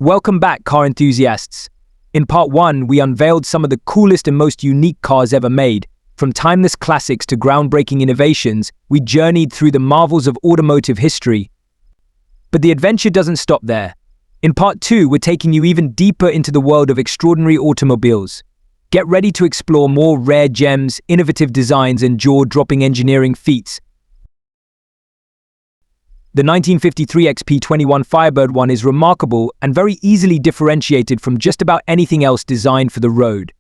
Welcome back, car enthusiasts. In part 1, we unveiled some of the coolest and most unique cars ever made. From timeless classics to groundbreaking innovations, we journeyed through the marvels of automotive history. But the adventure doesn't stop there. In part 2, we're taking you even deeper into the world of extraordinary automobiles. Get ready to explore more rare gems, innovative designs, and jaw-dropping engineering feats. The 1953 XP21 Firebird 1 is remarkable and very easily differentiated from just about anything else designed for the road.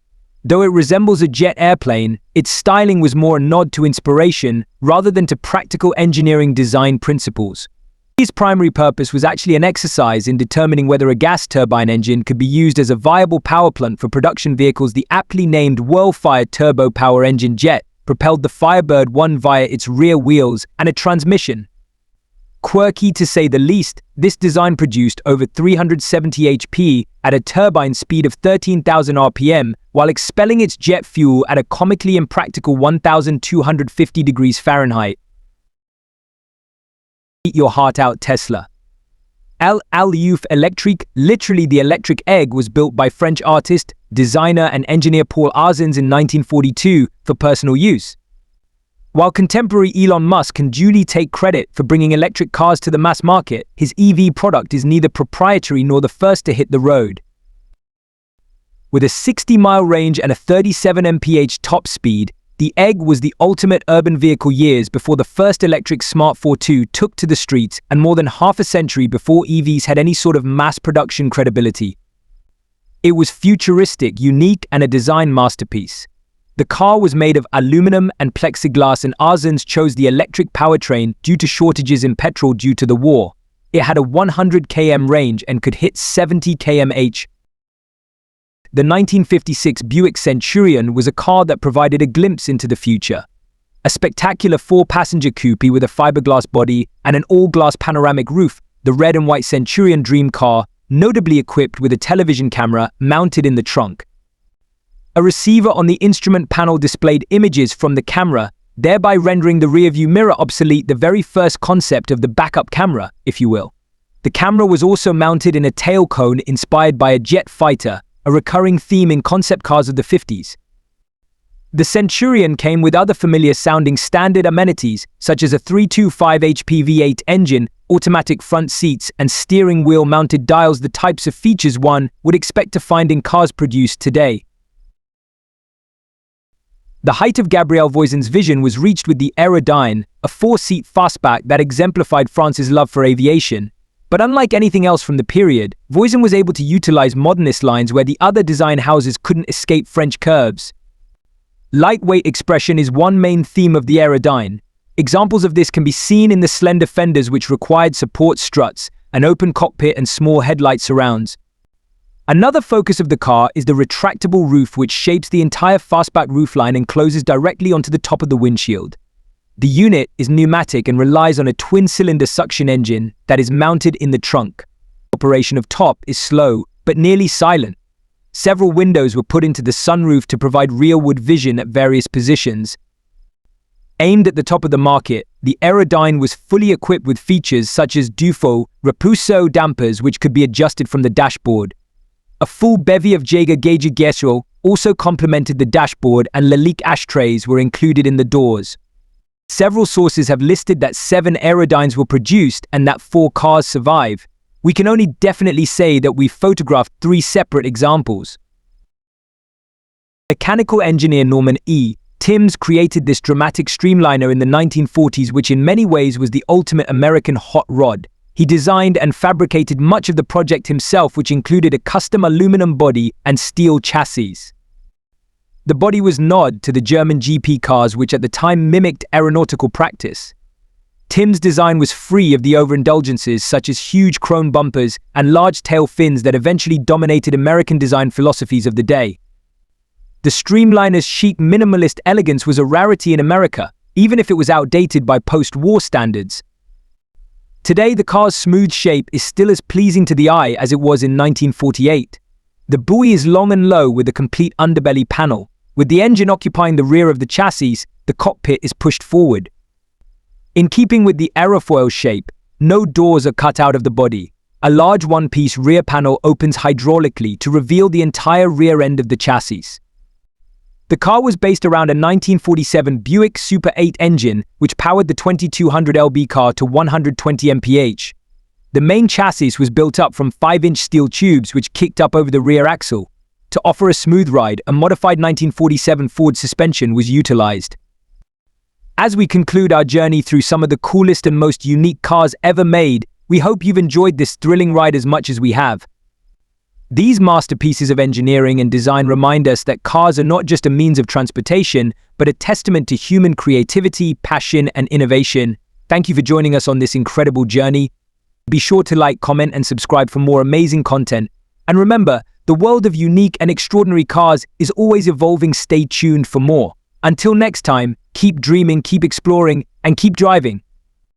Though it resembles a jet airplane, its styling was more a nod to inspiration rather than to practical engineering design principles. Its primary purpose was actually an exercise in determining whether a gas turbine engine could be used as a viable power plant for production vehicles. The aptly named Whirlfire Turbo Power Engine jet propelled the Firebird 1 via its rear wheels and a transmission. Quirky to say the least, this design produced over 370 HP at a turbine speed of 13,000 RPM while expelling its jet fuel at a comically impractical 1,250 degrees Fahrenheit. Eat your heart out, Tesla. Al-Youf Electrique, literally the electric egg, was built by French artist, designer and engineer Paul Arzens in 1942 for personal use. While contemporary Elon Musk can duly take credit for bringing electric cars to the mass market, his EV product is neither proprietary nor the first to hit the road. With a 60-mile range and a 37 mph top speed, the Egg was the ultimate urban vehicle years before the first electric Smart 42 took to the streets and more than half a century before EVs had any sort of mass production credibility. It was futuristic, unique, and a design masterpiece. The car was made of aluminum and plexiglass, and Arzens chose the electric powertrain due to shortages in petrol due to the war. It had a 100 km range and could hit 70 km/h. The 1956 Buick Centurion was a car that provided a glimpse into the future. A spectacular 4-passenger coupe with a fiberglass body and an all-glass panoramic roof, the red and white Centurion dream car, notably equipped with a television camera mounted in the trunk. A receiver on the instrument panel displayed images from the camera, thereby rendering the rearview mirror obsolete, the very first concept of the backup camera, if you will. The camera was also mounted in a tail cone inspired by a jet fighter, a recurring theme in concept cars of the 50s. The Centurion came with other familiar-sounding standard amenities, such as a 325 HP V8 engine, automatic front seats, and steering wheel-mounted dials, the types of features one would expect to find in cars produced today. The height of Gabriel Voisin's vision was reached with the Aerodyne, a 4-seat fastback that exemplified France's love for aviation. But unlike anything else from the period, Voisin was able to utilize modernist lines where the other design houses couldn't escape French curves. Lightweight expression is one main theme of the Aerodyne. Examples of this can be seen in the slender fenders, which required support struts, an open cockpit, and small headlight surrounds. Another focus of the car is the retractable roof, which shapes the entire fastback roofline and closes directly onto the top of the windshield. The unit is pneumatic and relies on a twin-cylinder suction engine that is mounted in the trunk. Operation of top is slow, but nearly silent. Several windows were put into the sunroof to provide rearward vision at various positions. Aimed at the top of the market, the Aerodyne was fully equipped with features such as Dufaux Repousseau dampers, which could be adjusted from the dashboard. A full bevy of Jaeger gauge Gesell also complemented the dashboard, and Lalique ashtrays were included in the doors. Several sources have listed that 7 Aerodynes were produced and that 4 cars survive. We can only definitely say that we photographed 3 separate examples. Mechanical engineer Norman E. Timms created this dramatic streamliner in the 1940s, which in many ways was the ultimate American hot rod. He designed and fabricated much of the project himself, which included a custom aluminum body and steel chassis. The body was a nod to the German GP cars, which at the time mimicked aeronautical practice. Timms' design was free of the overindulgences such as huge chrome bumpers and large tail fins that eventually dominated American design philosophies of the day. The streamliner's chic minimalist elegance was a rarity in America, even if it was outdated by post-war standards. Today, the car's smooth shape is still as pleasing to the eye as it was in 1948. The buoy is long and low with a complete underbelly panel. With the engine occupying the rear of the chassis, the cockpit is pushed forward. In keeping with the aerofoil shape, no doors are cut out of the body. a large one-piece rear panel opens hydraulically to reveal the entire rear end of the chassis. The car was based around a 1947 Buick Super 8 engine, which powered the 2200 lb car to 120 mph. The main chassis was built up from 5-inch steel tubes which kicked up over the rear axle. To offer a smooth ride, a modified 1947 Ford suspension was utilized. As we conclude our journey through some of the coolest and most unique cars ever made, we hope you've enjoyed this thrilling ride as much as we have. These masterpieces of engineering and design remind us that cars are not just a means of transportation, but a testament to human creativity, passion, and innovation. Thank you for joining us on this incredible journey. Be sure to like, comment, and subscribe for more amazing content. And remember, the world of unique and extraordinary cars is always evolving. Stay tuned for more. Until next time, keep dreaming, keep exploring, and keep driving.